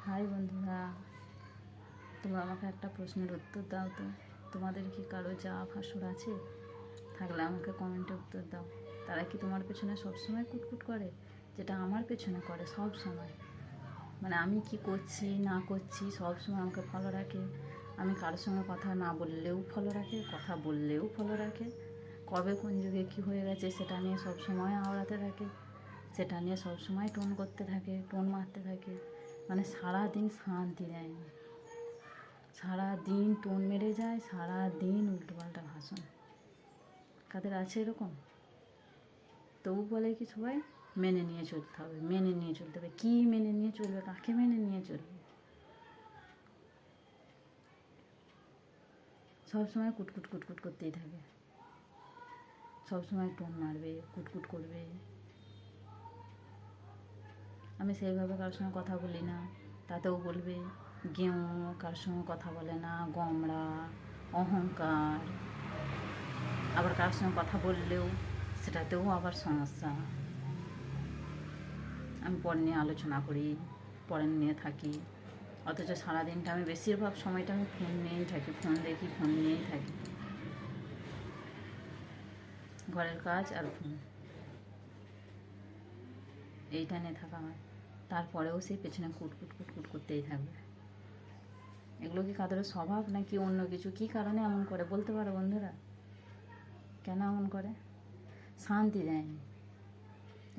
High বন্ধুরা, তোমরা আমাকে একটা প্রশ্নের উত্তর দাও তো। তোমাদের কি কারো যা ভাসুর আছে? থাকলে আমাকে কমেন্টে উত্তর দাও। তারা কি তোমার পেছনে সবসময় কুটকুট করে, যেটা আমার পেছনে করে সব সময়? মানে আমি কি করছি না করছি সব সময় আমাকে ফলো রাখে। আমি কারোর সঙ্গে কথা না বললেও ফলো রাখে, কথা বললেও ফলো রাখে। কবে কোন যুগে কী হয়ে গেছে সেটা নিয়ে সব সময় আওড়াতে থাকে, সেটা নিয়ে সব সময় টোন করতে থাকে, টোন মারতে থাকে। মানে সারাদিন শান্তি দেয় না, সারাদিন টোন মেরে যায়, সারাদিন উল্টোপাল্টা ভাষণ। কাদের আছে এরকম? তবু বলে কি সবাই মেনে নিয়ে চলতে হবে, মেনে নিয়ে চলতে হবে। কী মেনে নিয়ে চলবে? কাকে মেনে নিয়ে চলবে? সবসময় কুটকুট কুটকুট করতেই থাকে, সবসময় টোন মারবে, কুটকুট করবে। আমি সেইভাবে কারোর সঙ্গে কথা বলি না, তাতেও বলবে গেঁয়ো, কারোর সঙ্গে কথা বলে না, গমড়া, অহংকার। আবার কারোর সঙ্গে কথা বললেও সেটাতেও আবার সমস্যা। আমি পর নিয়ে আলোচনা করি, পরে নিয়ে থাকি, অথচ সারাদিনটা আমি বেশিরভাগ সময়টা আমি ফোন নিয়েই থাকি, ফোন দেখি, ফোন নিয়েই থাকি। ঘরের কাজ আর ফোন, এইটা নিয়ে থাকা হয়। তারপরেও সেই পেছনে কুটকুট কুটকুট করতেই থাকবে। এগুলো কি কাদের স্বভাব নাকি অন্য কিছু? কী কারণে এমন করে বলতে পারো বন্ধুরা? কেন এমন করে? শান্তি দেয়নি।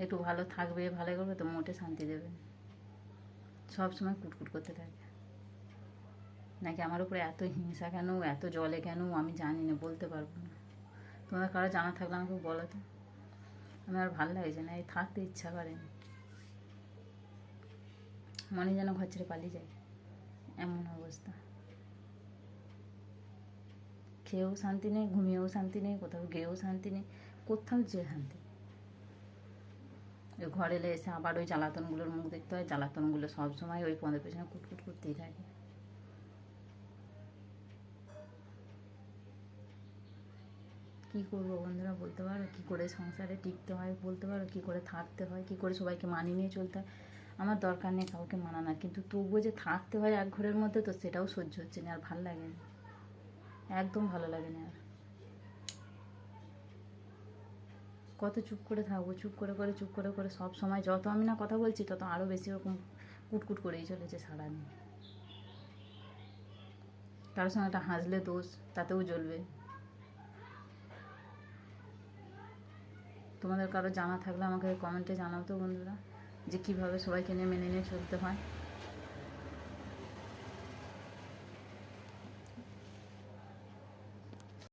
একটু ভালো থাকবে, ভালো করবে তো মোটে শান্তি দেবে, সব সময় কুটকুট করতে থাকে। নাকি আমার উপরে এত হিংসা কেন, এত জলে কেন, আমি জানি না, বলতে পারবো না। তোমার কারো জানা থাকলে আমাকে বলো তো। আমার ভালো লাগছে না, এই থাকতে ইচ্ছা করে না, মনে যেন ঘর ছেড়ে পালিয়ে যায়, এমন অবস্থা। খেয়েও শান্তি নেই, ঘুমিয়েও শান্তি নেই, কোথাও গিয়েও শান্তি নেই, কোথাও যে শান্তি। ওই ঘরে এলে এসে আবার ওই জ্বালাতনগুলোর মুখ দেখতে হয়, জ্বালাতনগুলো সবসময় ওই পদের পেছনে কুটকুট করতেই থাকে। কী করবো বন্ধুরা বলতে পারো? কী করে সংসারে টিকতে হয় বলতে পারো? কী করে থাকতে হয়, কী করে সবাইকে মানিয়ে নিয়ে চলতে হয়? আমার দরকার নেই কাউকে মানানো, কিন্তু তবুও যে থাকতে হয় এক ঘরের মধ্যে, তো সেটাও সহ্য হচ্ছে না, আর ভালো লাগে না, একদম ভালো লাগে না। আর কত চুপ করে থাকবো? চুপ করে করে চুপ করে করে সব সময় যত আমি না কথা বলছি, তত আরও বেশি রকম কুটকুট করেই চলেছে সারাদিন। কারোর সঙ্গে একটা হাসলে দোষ, তাতেও জ্বলবে। তোমাদের কারো জানা থাকলে আমাকে কমেন্টে জানাও তো বন্ধুরা, যে কীভাবে সবাইকে নিয়ে মেনে নিয়ে চলতে হয়।